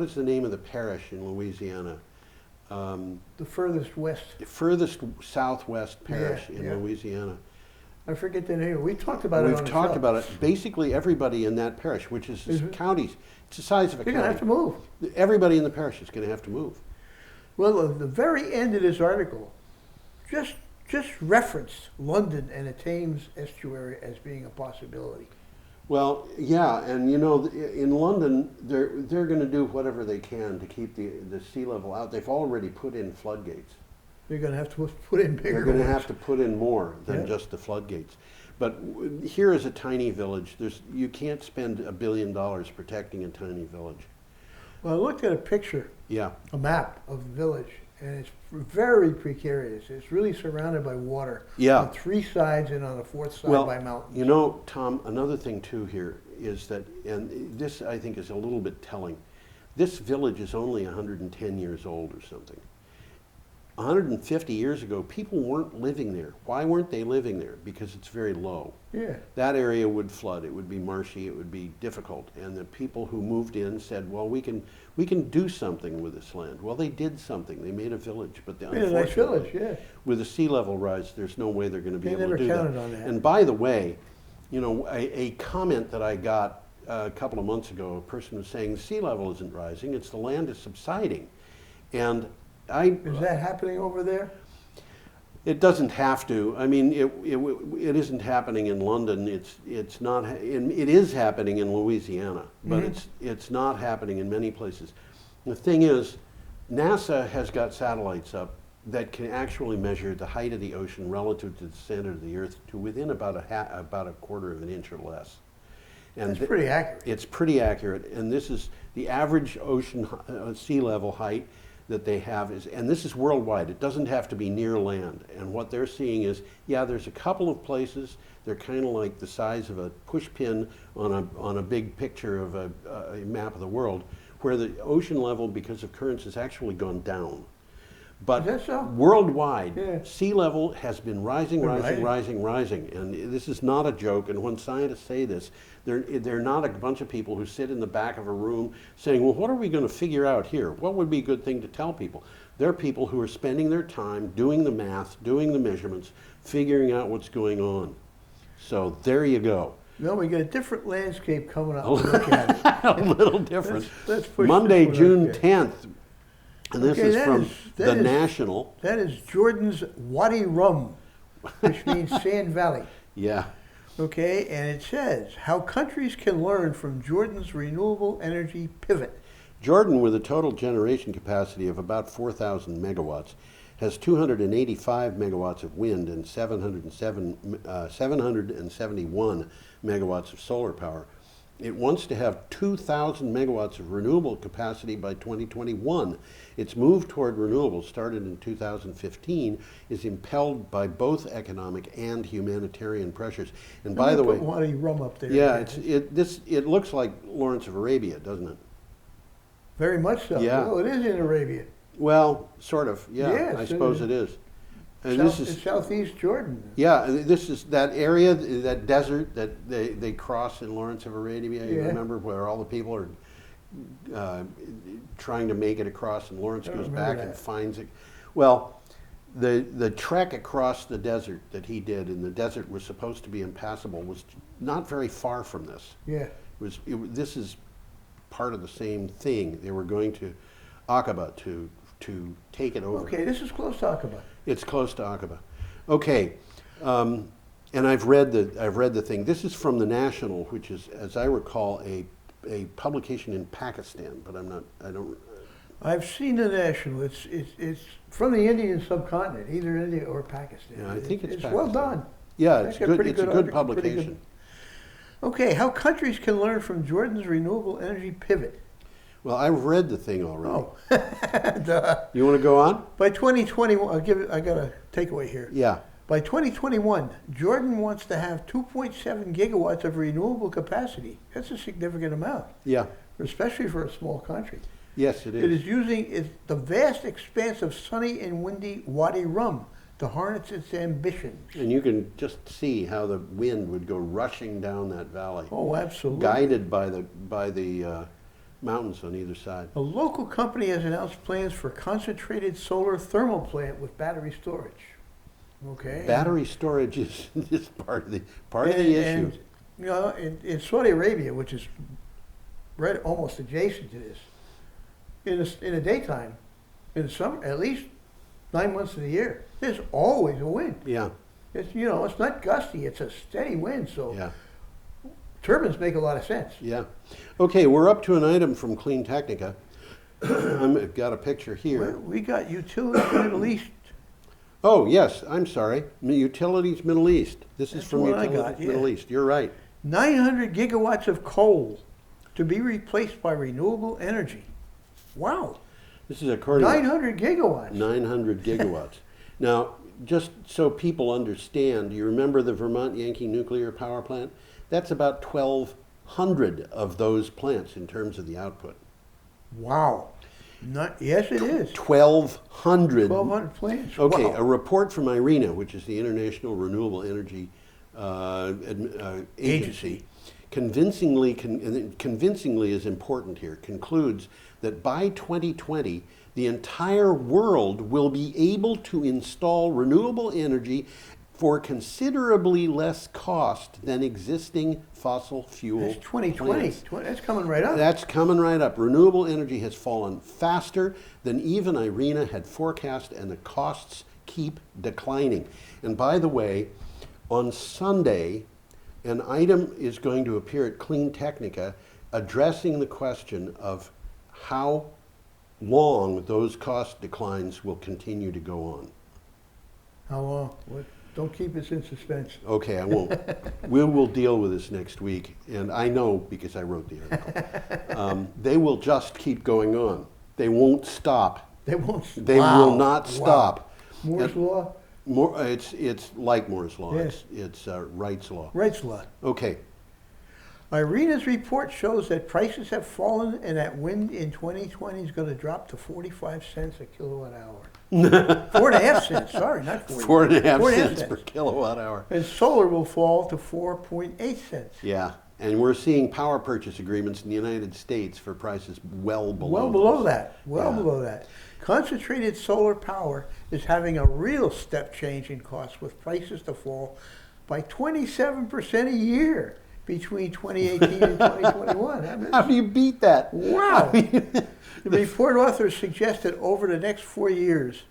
is the name of the parish in Louisiana? The furthest west. The furthest southwest parish Yeah, in yeah. Louisiana. I forget the name. We talked about it on We've the talked show. about it. Basically, everybody in that parish, which is counties, it's the size of a They're county. going to have to move. Everybody in the parish is going to have to move. Well, the very end of this article just referenced London and the Thames estuary as being a possibility. Well, yeah, and you know, in London, they're going to do whatever they can to keep the sea level out. They've already put in floodgates. They're going to have to put in bigger They're going to ones. have to put in more than Yeah. just the floodgates. But here is a tiny village. You can't spend $1 billion protecting a tiny village. Well, I looked at a picture, Yeah. a map of the village, and it's very precarious. It's really surrounded by water Yeah. on 3 sides and on the 4th side Well, by mountains. you know, Tom, another thing too here, is that, and this I think is a little bit telling, this village is only 110 years old or something. 150 years ago, people weren't living there. Why weren't they living there? Because it's very low. Yeah. That area would flood. It would be marshy. It would be difficult. And the people who moved in said, "Well, we can do something with this land." Well, they did something. They made a village, but Made a nice village, yeah. with the sea level rise, there's no way they're going to be able to do that. They never counted on that. And by the way, you know, a comment that I got a couple of months ago, a person was saying sea level isn't rising; it's the land is subsiding, and is that happening over there? it doesn't have to. I mean, it isn't happening in London. It's not. It is happening in Louisiana, but it's not happening in many places. The thing is, NASA has got satellites up that can actually measure the height of the ocean relative to the center of the Earth to within about a quarter of an inch or less. And That's pretty accurate. It's pretty accurate, and this is the average ocean sea level height that they have and this is worldwide. It doesn't have to be near land. And what they're seeing is, yeah, there's a couple of places, they're kind of like the size of a push pin on a big picture of a map of the world, where the ocean level, because of currents, has actually gone down. But Is that so? worldwide, Yeah. sea level has been rising, Been rising. And this is not a joke. And when scientists say this, they're not a bunch of people who sit in the back of a room saying, well, what are we going to figure out here? What would be a good thing to tell people? They're people who are spending their time doing the math, doing the measurements, figuring out what's going on. So there you go. No, we got a different landscape coming up. Look at it. A little different. Let's push Monday, this one June up there. 10th. And this Okay, is that from is- that the is- National. That is Jordan's Wadi Rum, which means Sand Valley. Yeah. Okay, and it says how countries can learn from Jordan's renewable energy pivot. Jordan, with a total generation capacity of about 4,000 megawatts, has 285 megawatts of wind and 771 megawatts of solar power. It wants to have 2,000 megawatts of renewable capacity by 2021. Its move toward renewables, started in 2015, is impelled by both economic and humanitarian pressures. And by the way, put Wadi Rum up there. yeah, it looks like Lawrence of Arabia, doesn't it? Very much so. Yeah. Oh, it is in Arabia. Well, sort of. Yeah, Yes, I suppose it is. And It's southeast Jordan. yeah, this is that area, that desert that they cross in Lawrence of Arabia. You Yeah. remember where all the people are trying to make it across, and Lawrence I goes remember back that. and finds it. Well, the trek across the desert that he did, and the desert was supposed to be impassable, was not very far from this. Yeah. This is part of the same thing. They were going to Aqaba to take it over. Okay, this is close to Aqaba. It's close to Aqaba. Okay, and I've read the thing. This is from the National, which is, as I recall, a publication in Pakistan, but I don't. I've seen the National. It's from the Indian subcontinent, either India or Pakistan. Yeah, I think it's It's Pakistan. well done. Yeah, That's it's got good. pretty It's a good good article, pretty good. publication. Okay, how countries can learn from Jordan's renewable energy pivot. Well, I've read the thing already. Oh, Duh. You want to go on? By 2021, I got a takeaway here. Yeah. By 2021, Jordan wants to have 2.7 gigawatts of renewable capacity. That's a significant amount, Yeah. especially for a small country. Yes, it It is. is using the vast expanse of sunny and windy Wadi Rum to harness its ambitions. And you can just see how the wind would go rushing down that valley, Oh, absolutely. guided by the mountains on either side. A local company has announced plans for concentrated solar thermal plant with battery storage. Okay. Battery storage is part of the issue. And, you know, in Saudi Arabia, which is right almost adjacent to this, in the daytime, in the summer, at least 9 months of the year, there's always a wind. Yeah, It's it's not gusty; it's a steady wind. So yeah, turbines make a lot of sense. yeah. Okay, we're up to an item from Clean Technica. I've got a picture here. We got utilities Middle East. Oh, yes, I'm sorry. Utilities Middle East. This is That's from what I Utilities got, yeah. Middle East. You're right. 900 gigawatts of coal to be replaced by renewable energy. Wow, This is according to 900 gigawatts. 900 gigawatts. Now, just so people understand, you remember the Vermont Yankee nuclear power plant? That's about 12 1,200 of those plants in terms of the output. Wow. Yes, it is. 1,200. 1,200 plants. Okay, Wow. a report from IRENA, which is the International Renewable Energy Agency, convincingly is important here, concludes that by 2020, the entire world will be able to install renewable energy for considerably less cost than existing fossil fuel That's 2020. plants. That's coming right up. That's coming right up. Renewable energy has fallen faster than even IRENA had forecast, and the costs keep declining. And by the way, on Sunday, an item is going to appear at Clean Technica addressing the question of how long those cost declines will continue to go on. How long? Don't keep us in suspense. Okay, I won't. We will deal with this next week, and I know because I wrote the article. They will just keep going on. They won't stop. They won't. They will not stop. Moore's law. It's like Moore's law. Yes. It's Wright's law. Wright's law. Okay. IRENA's report shows that prices have fallen and that wind in 2020 is going to drop to 45 cents a kilowatt hour. 4.5 cents, sorry, not 40. 4.5 cents per kilowatt hour. And solar will fall to 4.8 cents. Yeah, and we're seeing power purchase agreements in the United States for prices well below Well below that. Concentrated solar power is having a real step change in costs, with prices to fall by 27% a year between 2018 and 2021. How do you beat that? Wow. The report authors suggest that over the next 4 years,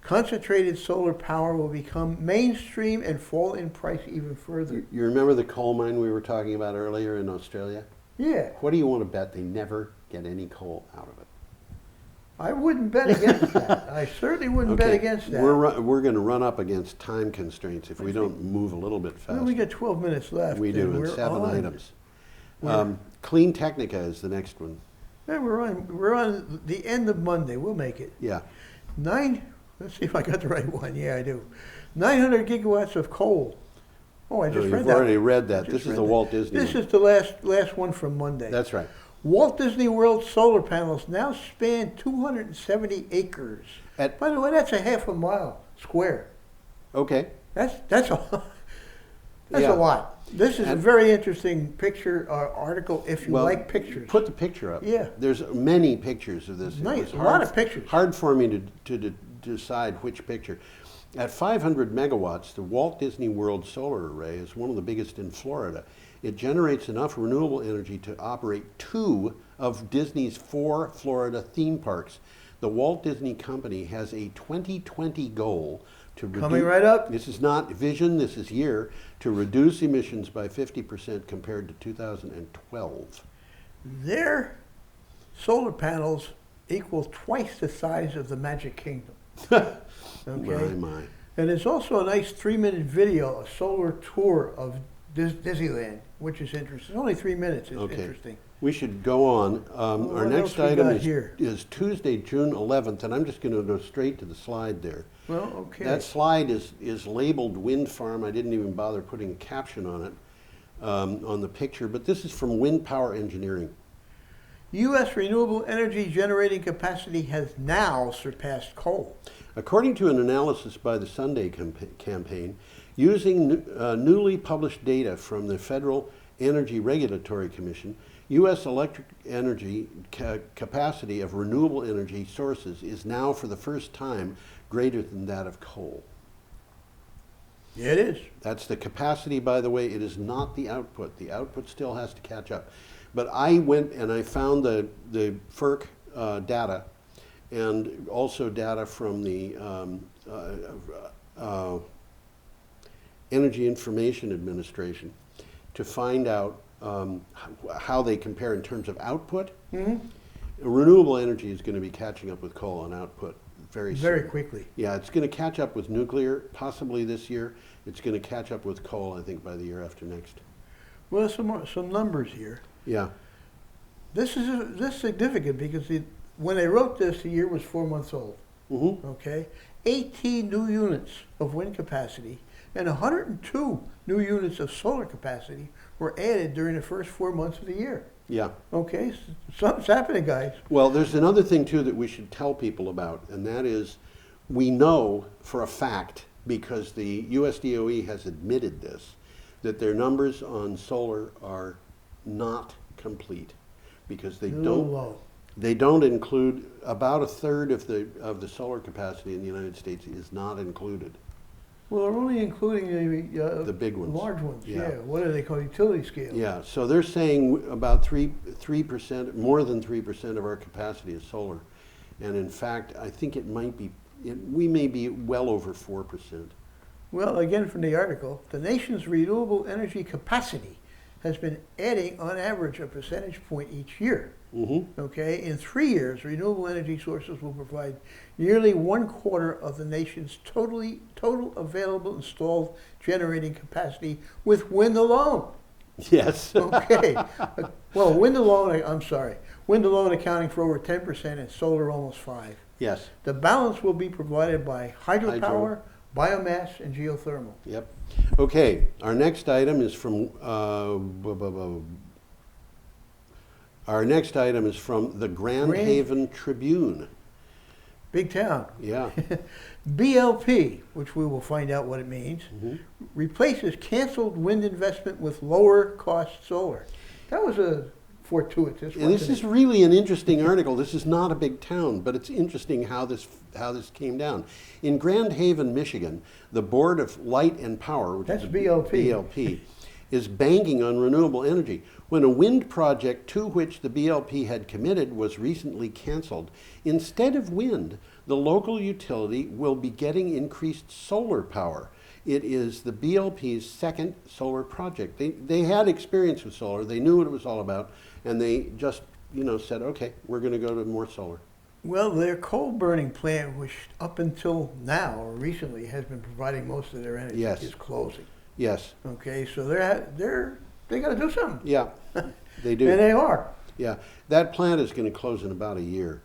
concentrated solar power will become mainstream and fall in price even further. You remember the coal mine we were talking about earlier in Australia? Yeah. What do you want to bet they never get any coal out of it? I wouldn't bet against that. I certainly wouldn't bet against that. We're going to run up against time constraints if we don't move a little bit faster. Well, we got 12 minutes left. We do, and 7 items. Clean Technica is the next one. Yeah, we're on the end of Monday. We'll make it. Yeah. Let's see if I got the right one. Yeah, I do. 900 gigawatts of coal. Oh, I just read You've that. already read that. This is the Walt Disney This one. is the last one from Monday. That's right. Walt Disney World solar panels now span 270 acres. By the way, that's a half a mile square. Okay. That's a lot. This is a very interesting picture article if you like pictures. Put the picture up. Yeah. There's many pictures of this. Nice. A lot of pictures. Hard for me to decide which picture. At 500 megawatts, the Walt Disney World solar array is one of the biggest in Florida. It generates enough renewable energy to operate 2 of Disney's 4 Florida theme parks. The Walt Disney Company has a 2020 goal to reduce, coming right up. This is not vision, this is year, to reduce emissions by 50% compared to 2012. Their solar panels equal twice the size of the Magic Kingdom. Okay. My. And there's also a nice 3-minute video, a solar tour of Disneyland, which is interesting. It's only 3 minutes. It's interesting. We should go on. Our next item is Tuesday, June 11th, and I'm just going to go straight to the slide there. Well, okay. That slide is labeled wind farm. I didn't even bother putting a caption on it on the picture, but this is from Wind Power Engineering. U.S. renewable energy generating capacity has now surpassed coal. According to an analysis by the Sunday campaign, using newly published data from the Federal Energy Regulatory Commission, U.S. electric energy capacity of renewable energy sources is now for the first time greater than that of coal. Yeah, it is. That's the capacity, by the way. It is not the output. The output still has to catch up. But I went and I found the FERC data and also data from the Energy Information Administration to find out how they compare in terms of output. Mm-hmm. Renewable energy is going to be catching up with coal on output very quickly. Yeah, it's going to catch up with nuclear possibly this year. It's going to catch up with coal, I think, by the year after next. Well, some numbers here. Yeah. This is significant because when they wrote this, the year was 4 months old. Mm-hmm. Okay, 18 new units of wind capacity and 102 new units of solar capacity were added during the first 4 months of the year. Yeah. Okay, something's happening, guys. Well, there's another thing too that we should tell people about, and that is we know for a fact, because the US DOE has admitted this, that their numbers on solar are not complete because they don't include about a third of the solar capacity in the United States is not included. Well, they're only including The big ones. large ones. Yeah. Yeah. What do they call utility scale? Yeah, so they're saying about 3%, more than 3% of our capacity is solar. And in fact, I think it might be, we may be well over 4%. Well, again, from the article, the nation's renewable energy capacity has been adding on average a percentage point each year. Mm-hmm. Okay, in 3 years, renewable energy sources will provide nearly 1/4 of the nation's total available installed generating capacity with wind alone. Yes. Okay, well, wind alone, wind alone accounting for over 10% and solar almost 5%. Yes. The balance will be provided by hydropower, biomass, and geothermal. Yep. Okay, our next item is from the Grand Haven Tribune. Big town. Yeah. BLP, which we will find out what it means, Mm-hmm. replaces canceled wind investment with lower cost solar. That was a fortuitous. And this is really an interesting article. This is not a big town, but it's interesting how this came down. In Grand Haven, Michigan, the Board of Light and Power, which That's is BLP. is banking on renewable energy. When a wind project to which the BLP had committed was recently canceled, instead of wind, the local utility will be getting increased solar power. It is the BLP's second solar project. They had experience with solar. They knew what it was all about, and they just, said, okay, we're going to go to more solar. Well, their coal burning plant, which up until now or recently has been providing most of their energy, Yes. is closing. Yes. Okay, so they got to do something. Yeah, they do. And they are. Yeah, that plant is going to close in about a year.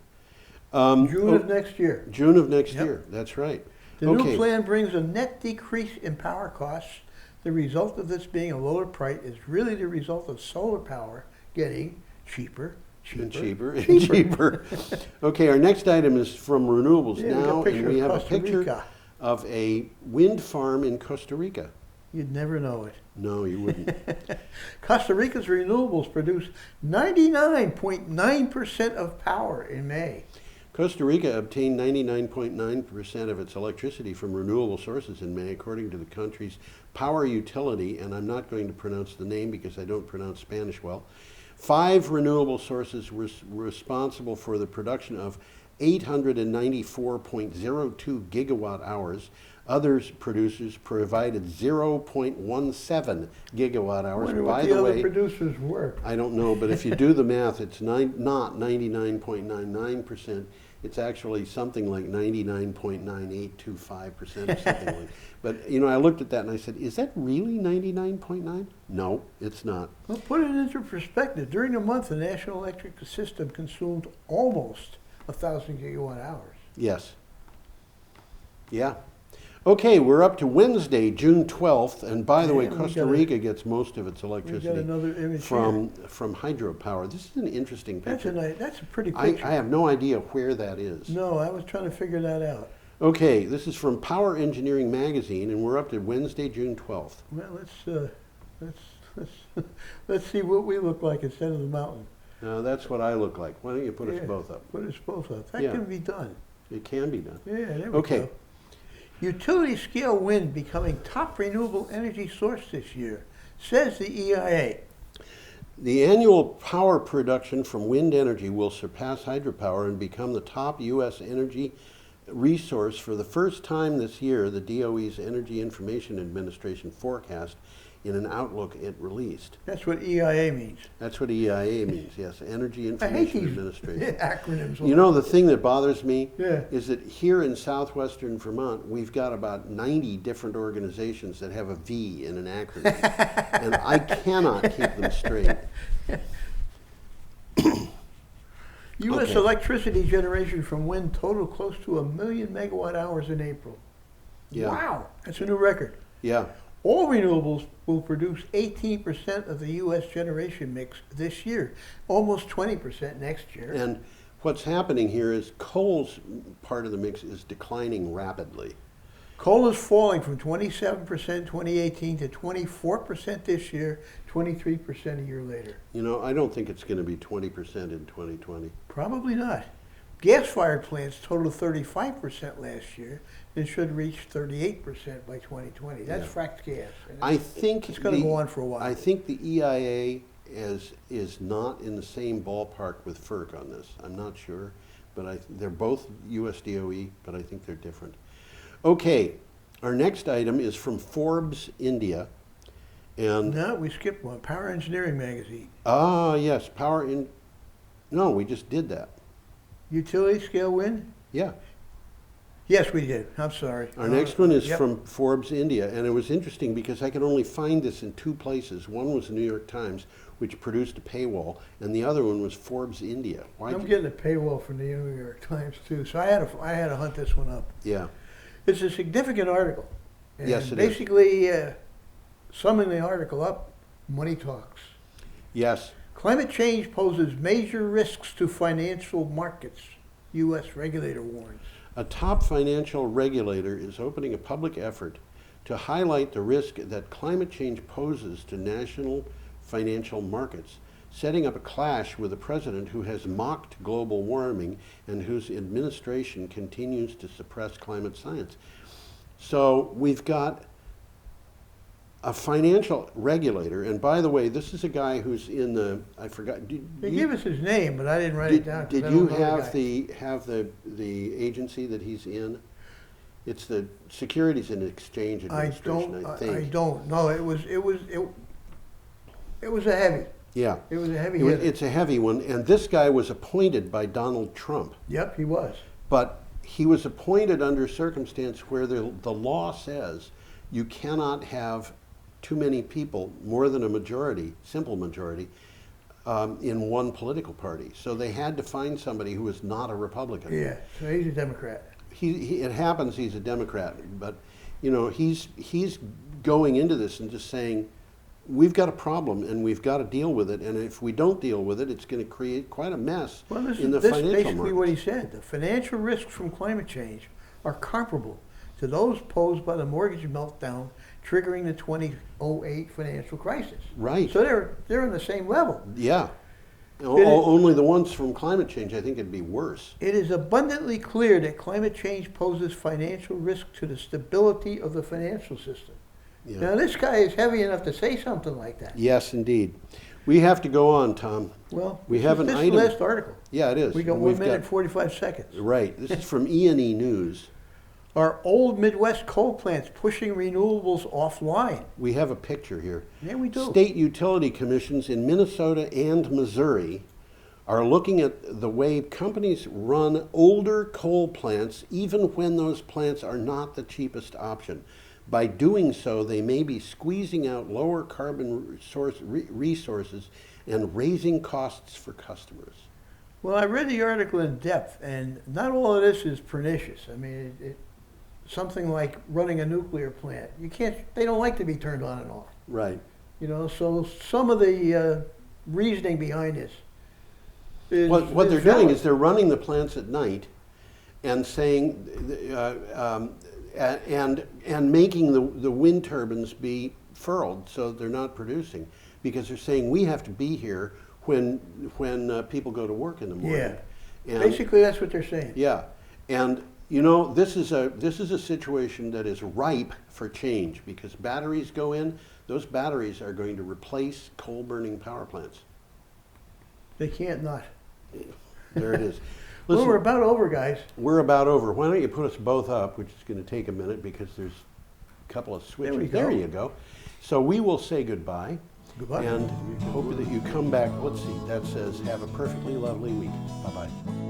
June of next year. June of next Yep. year, that's right. The new plan brings a net decrease in power costs. The result of this being a lower price is really the result of solar power getting cheaper. Okay, our next item is from Renewables Yeah, now, and we have a Costa picture Rica. of a wind farm in Costa Rica. You'd never know it. No, you wouldn't. Costa Rica's renewables produce 99.9% of power in May. Costa Rica obtained 99.9% of its electricity from renewable sources in May, according to the country's power utility, and I'm not going to pronounce the name because I don't pronounce Spanish well. 5 renewable sources were responsible for the production of 894.02 gigawatt hours. Other producers provided 0.17 gigawatt hours. Wonder By what the the other way, producers were. I don't know, but if you do the math, it's not 99.99%. It's actually something like 99.9825% or something like. But I looked at that and I said, "Is that really 99.9?" No, it's not. Well, put it into perspective. During the month, the national electric system consumed almost 1,000 gigawatt hours. Yes. Yeah. Okay, we're up to Wednesday, June 12th, and by the way, Man, Costa Rica gets most of its We got electricity another image from hydropower. This is an interesting here. picture. That's a pretty I picture. have no idea where that is. No, I was trying to figure that out. Okay, this is from Power Engineering Magazine, and we're up to Wednesday, June 12th. Well, let's see what we look like instead of the mountain. Now, that's what I look like. Why don't you put us Yeah, both up? Put us both up. That Yeah. can be done. It can be done. Yeah, there we Okay. go. Utility scale wind becoming top renewable energy source this year, says the EIA. The annual power production from wind energy will surpass hydropower and become the top U.S. energy resource for the first time this year, the DOE's Energy Information Administration forecast in an outlook it released. That's what EIA means. That's what EIA means, yes, Energy I hate Information these Administration. acronyms. You know, the thing that bothers me Yeah. is that here in southwestern Vermont, we've got about 90 different organizations that have a V in an acronym, and I cannot keep them straight. U.S. Okay. electricity generation from wind totaled close to 1 million megawatt hours in April. Yeah. Wow, that's a new record. Yeah, All renewables will produce 18% of the U.S. generation mix this year, almost 20% next year. And what's happening here is coal's part of the mix is declining rapidly. Coal is falling from 27% 2018 to 24% this year, 23% a year later. You know, I don't think it's going to be 20% in 2020. Probably not. Gas-fired plants totaled 35% last year and should reach 38% by 2020. That's fracked gas. I think it's going to go on for a while. I think the EIA is not in the same ballpark with FERC on this. I'm not sure, but they're both US DOE, but I think they're different. Okay, our next item is from Forbes, India. And no, we skipped one. Power Engineering Magazine. Ah, yes, no, we just did that. Utility scale wind? Yeah. Yes, we did. I'm sorry. Our next one is from Forbes, India, and it was interesting because I could only find this in two places. One was the New York Times, which produced a paywall, and the other one was Forbes, India. I'm getting a paywall from the New York Times too, so I had to hunt this one up. Yeah. It's a significant article. And yes, it basically, is. Summing the article up, money talks. Yes. Climate change poses major risks to financial markets, U.S. regulator warns. A top financial regulator is opening a public effort to highlight the risk that climate change poses to national financial markets, setting up a clash with a president who has mocked global warming and whose administration continues to suppress climate science. So we've got a financial regulator, and by the way, this is a guy who's in the, I forgot. They gave us his name, but I didn't write it down. Did you have the agency that he's in? It's the Securities and Exchange Administration, I think. I don't. No, it was a heavy. Yeah. It was a heavy hitter. It's a heavy one, and this guy was appointed by Donald Trump. Yep, he was. But he was appointed under circumstance where the law says you cannot have too many people, more than a majority, simple majority, in one political party. So they had to find somebody who was not a Republican. Yeah, so he's a Democrat. It happens he's a Democrat, but you know he's going into this and just saying, we've got a problem and we've got to deal with it, and if we don't deal with it, it's going to create quite a mess in the financial markets. This is basically what he said. The financial risks from climate change are comparable to those posed by the mortgage meltdown triggering the 2008 financial crisis. Right. So they're on the same level. Yeah. Only the ones from climate change, I think it'd be worse. It is abundantly clear that climate change poses financial risk to the stability of the financial system. Yeah. Now, this guy is heavy enough to say something like that. Yes, indeed. We have to go on, Tom. Well, we have an item. This is the last article. Yeah, it is. We got 1 minute and 45 seconds. Right. This is from E&E News. Are old Midwest coal plants pushing renewables offline? We have a picture here. Yeah, we do. State utility commissions in Minnesota and Missouri are looking at the way companies run older coal plants, even when those plants are not the cheapest option. By doing so, they may be squeezing out lower carbon resources and raising costs for customers. Well, I read the article in depth, and not all of this is pernicious. I mean, something like running a nuclear plant, they don't like to be turned on and off. Right. You know, so some of the reasoning behind this is what they're doing is they're running the plants at night and saying and making the wind turbines be furled so they're not producing, because they're saying we have to be here when people go to work in the morning. Yeah. And basically, that's what they're saying. Yeah, and you know, this is a situation that is ripe for change, because batteries go in. Those batteries are going to replace coal-burning power plants. They can't not. There it is. Listen, well, we're about over, guys. We're about over. Why don't you put us both up, which is going to take a minute because there's a couple of switches. There you go. So we will say goodbye. Goodbye. And hope that you come back. Let's see. That says, have a perfectly lovely week. Bye-bye.